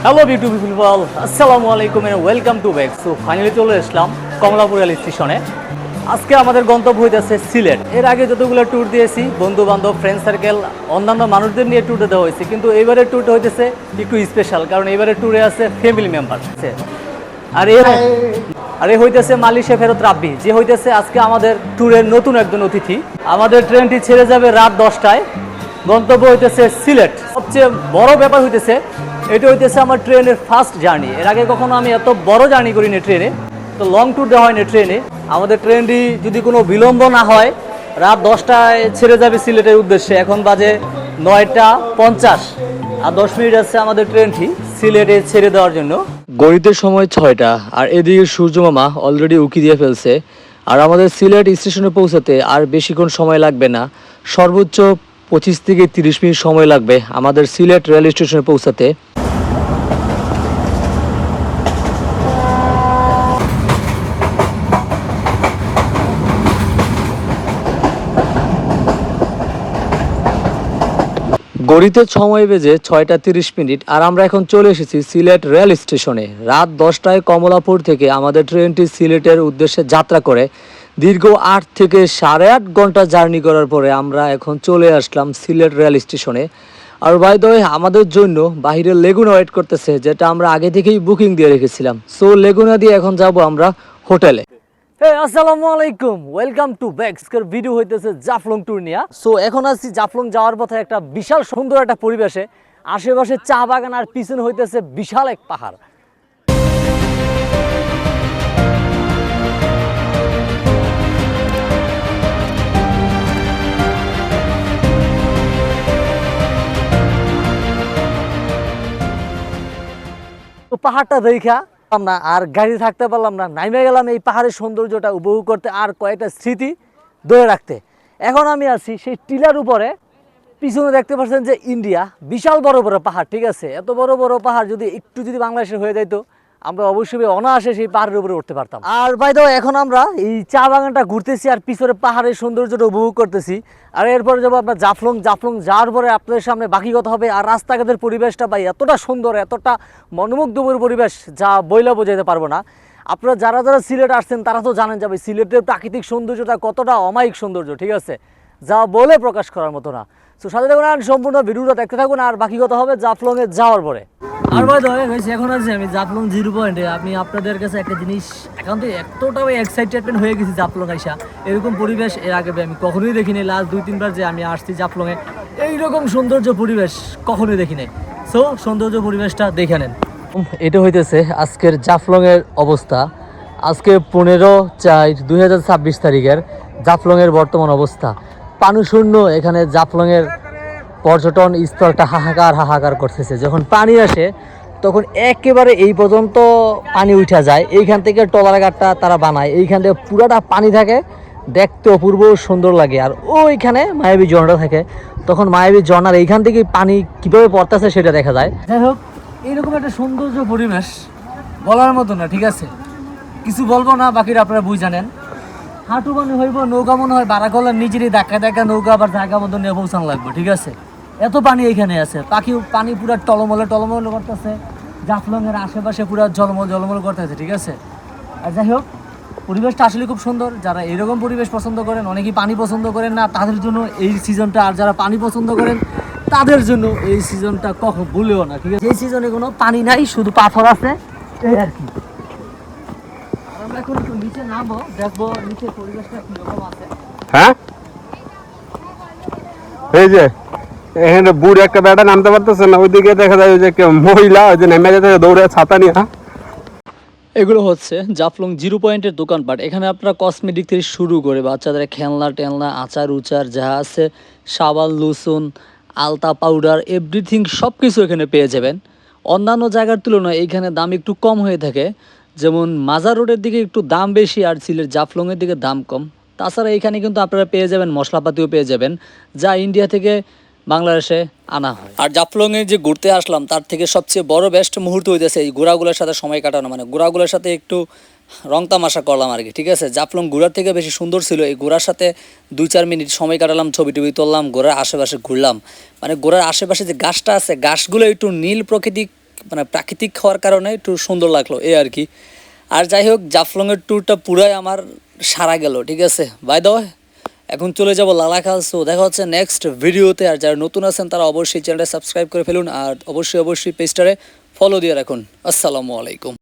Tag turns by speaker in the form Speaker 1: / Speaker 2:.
Speaker 1: Hello beautiful people, আসসালামু আলাইকুম and welcome to back. So finally চলে আসলাম কমলাপুর রেল স্টেশনে। আজকে আমাদের গন্তব্য হইতেছে সিলেট। এর আগে যতগুলো ট্যুর দিয়েছি বন্ধু বান্ধব, ফ্রেন্ড সার্কেল, অন্যান্য মানুষদের নিয়ে ট্যুরটা দেওয়া হয়েছে, কিন্তু এইবারের ট্যুরটা হইতেছে একটু স্পেশাল, কারণ এইবারের ট্যুরে আছে ফ্যামিলি মেম্বার। আর এ হইতেছে মালয়েশিয়া ফেরত রাব্বি, যে হইতেছে আজকে আমাদের ট্যুরের নতুন একজন অতিথি। আমাদের ট্রেনটি ছেড়ে যাবে রাত 10টায়, গন্তব্য হইতেছে সিলেট। সবচেয়ে বড় ব্যাপার হইতেছে এটা হইতেছে আমার ট্রেনের ফার্স্ট জার্নি। এর আগে কখনো আমি এত বড় জার্নি করিনি ট্রেনে, তো লং ট্যুর দেওয়া হয়নি ট্রেনে। আমাদের ট্রেনটি যদি কোনো বিলম্ব না হয় রাত 10টায় ছেড়ে যাবে সিলেটের উদ্দেশ্যে। এখন বাজে 9টা 50, আর 10 মিনিট আছে আমাদের ট্রেনটি সিলেটে ছেড়ে দেওয়ার জন্য। গড়িতের সময় 6টা, আর এদিকে সূর্যমামা অলরেডি উকি দিয়ে ফেলছে। আর আমাদের সিলেট স্টেশনে পৌঁছাতে আর বেশিক্ষণ সময় লাগবে না, সর্বোচ্চ 25 থেকে 30 মিনিট সময় লাগবে আমাদের সিলেট রেল স্টেশনে পৌঁছাতে। গড়িতে সময় বেজে 6টা 30 মিনিট, আর আমরা এখন চলে এসেছি সিলেট রেল স্টেশনে। রাত 10টায় কমলাপুর থেকে আমাদের ট্রেনটি সিলেটের উদ্দেশ্যে যাত্রা করে দীর্ঘ 8 থেকে 8.5 ঘন্টা জার্নি করার পরে আমরা এখন চলে আসলাম সিলেট রেল স্টেশনে। আর বাই দ্য ওয়ে, আমাদের জন্য বাইরে লেগুনা ওয়েট করতেছে, যেটা আমরা আগে থেকেই বুকিং দিয়ে রেখেছিলাম। সো লেগুনা দিয়ে এখন যাব আমরা হোটেলে। আসসালামু আলাইকুম, ওয়েলকাম টু ব্যাক। আজকের ভিডিও হইতেছে জাফলং ট্যুর নিয়া। সো এখন আছি জাফলং যাওয়ার পথে একটা বিশাল সুন্দর একটা পরিবেশে, আশেপাশে চা বাগান আর পিছনে হইতেছে বিশাল এক পাহাড়। তো পাহাড়টা দেখা না আর গাড়ি থাকতে পারলাম না, নাইমে গেলাম এই পাহাড়ের সৌন্দর্যটা উপভোগ করতে আর কয়েকটা স্মৃতি ধরে রাখতে। এখন আমি আছি সেই টিলার উপরে, পিছনে দেখতে পাচ্ছেন যে ইন্ডিয়া, বিশাল বড় বড় পাহাড়। ঠিক আছে, এত বড় বড় পাহাড় যদি বাংলাদেশে হয়ে যাইতো, আমরা অবশ্যই অনায়াসে সেই পাহাড়ের উপরে উঠতে পারতাম। আর বাই দ্য ওয়ে, এখন আমরা এই চা বাগানটা ঘুরতেছি আর পিছনে পাহাড়ের সৌন্দর্যটা উপভোগ করতেছি। আর এরপরে যাবো আপনার জাফলং। জাফলং যাওয়ার পরে আপনাদের সামনে বাকি কথা হবে। আর রাস্তাঘাটের পরিবেশটা ভাই এতটা সুন্দর, এতটা মনোমুগ্ধকর পরিবেশ, যা বইলা বোঝাইতে পারবো না। আপনারা যারা যারা সিলেট আসছেন তারা তো জানেন যাবে সিলেটের প্রাকৃতিক সৌন্দর্যটা কতটা অমায়িক সৌন্দর্য। ঠিক আছে, যা বলে প্রকাশ করার মতো না। তো সাথে থাকুন আর সম্পূর্ণ ভিডিওটা দেখতে থাকুন, আর বাকি কথা হবে জাফলংয়ে যাওয়ার পরে। আর ভাই হয়েছে, এখন আছি আমি জাফলং 0 পয়েন্টে। আমি আপনাদের কাছে একটা জিনিস এখন তো এতটাও এক্সাইটেডমেন্ট হয়ে গেছি জাফলং আইসা। এরকম পরিবেশ এর আগে আমি কখনোই দেখিনি। লাস্ট 2-3 বার যে আমি আসছি জাফলংয়ে, এইরকম সৌন্দর্য পরিবেশ কখনোই দেখি নাই। সো সৌন্দর্য পরিবেশটা দেখে নেন। এটা হইতেছে আজকের জাফলংয়ের অবস্থা। আজকে 15/4/2026 তারিখের জাফলংয়ের বর্তমান অবস্থা। পানি শূন্য এখানে জাফলংয়ের পর্যটন স্থলটা হাহাকার করতেছে। যখন পানি আসে তখন একেবারে এই পর্যন্ত পানি উঠা যায়। এইখান থেকে টলার ঘাটটা তারা বানায়, এইখান থেকে পুরাটা পানি থাকে, দেখতে অপূর্ব সুন্দর লাগে। আর ওইখানে মায়াবী ঝর্ণা থাকে, তখন মায়াবী ঝর্ণার এইখান থেকে পানি কিভাবে পড়তেছে সেটা দেখা যায়। যাই হোক, এইরকম একটা সৌন্দর্য পরিবেশ বলার মতো না। ঠিক আছে, কিছু বলবো না, বাকিরা আপনারা বুঝ জানেন। হাঁটু মনে হইব, নৌকা মনে হয় বারাকলার নিজেরই দেখা নৌকা আবার জায়গা মতো নিয়ে পৌঁছানো লাগবে। ঠিক আছে, এত পানি এখানে আছে। পানি পুরা টলমলে করতেছে। জাফলংয়ের আশেপাশে পুরা জলমল করতেছে। ঠিক আছে, আর যাই হোক, পরিবেশটা আসলে খুব সুন্দর। যারা এরকম পরিবেশ পছন্দ করেন, অনেকেই পানি পছন্দ করেন না, তাদের জন্য এই সিজনটা। আর যারা পানি পছন্দ করেন তাদের জন্য এই সিজনটা কখন ভুলেও না। ঠিক আছে, এই সিজনে কোনো পানি নাই, শুধু পাথর আছে, এই আর কি। আমরা এখন একটু নিচে নামবো, দেখবো নিচের পরিবেশটা কিরকম আছে।
Speaker 2: হ্যাঁ, এই যে এখানে বুড়ি একটা বেটা নামতে পারতেছে না, ওইদিকে দেখা যায় যে মহিলা ওই যে নেমে যেতে দৌড়ে ছাতা নিয়ে।
Speaker 1: এগুলো হচ্ছে জাফলং 0 পয়েন্টের দোকানপাট। এখানে আপনারা কসমেটিক থেকে শুরু করে বাচ্চাদের খেলনা টেলনা, আচার উচার যা আছে, সাবান লুসুন, আলতা পাউডার, এভরিথিং সব কিছু এখানে পেয়ে যাবেন। অন্যান্য জায়গার তুলনায় এইখানে দাম একটু কম হয়ে থাকে। যেমন মাজার রোডের দিকে একটু দাম বেশি, আর সিলেট জাফলংয়ের দিকে দাম কম। তাছাড়া এখানে কিন্তু আপনারা পেয়ে যাবেন মশলাপাতিও পেয়ে যাবেন, যা ইন্ডিয়া থেকে বাংলাদেশে আনা হয়। আর জাফলংয়ে যে ঘুরতে আসলাম তার থেকে সবচেয়ে বড় বেস্ট মুহূর্ত হইতেছে এই ঘোড়াগুলোর সাথে সময় কাটানো, মানে ঘোড়াগুলোর সাথে একটু রং তামাশা করলাম আর কি। ঠিক আছে, জাফলং ঘোড়ার থেকে বেশি সুন্দর ছিল। এই ঘোড়ার সাথে 2-4 মিনিট সময় কাটালাম, ছবি টবি তুললাম, ঘোড়ার আশেপাশে ঘুরলাম। মানে ঘোড়ার আশেপাশে যে গাছটা আছে, গাছগুলো একটু নীল প্রকৃতিক
Speaker 3: মানে প্রাকৃতিক হওয়ার কারণে একটু সুন্দর লাগলো এই আর কি। আর যাই হোক জাফলংয়ের ট্যুরটা পুরাই আমার সারা গেল, ঠিক আছে। বাই দ্য ওয়ে এখন চলে যাব লালাখাল। সো দেখা হচ্ছে নেক্সট ভিডিওতে। আর যারা নতুন আছেন তারা অবশ্যই চ্যানেলটা সাবস্ক্রাইব করে ফেলুন আর অবশ্যই পেজটারে ফলো দিয়ে রাখুন। আসসালামু আলাইকুম।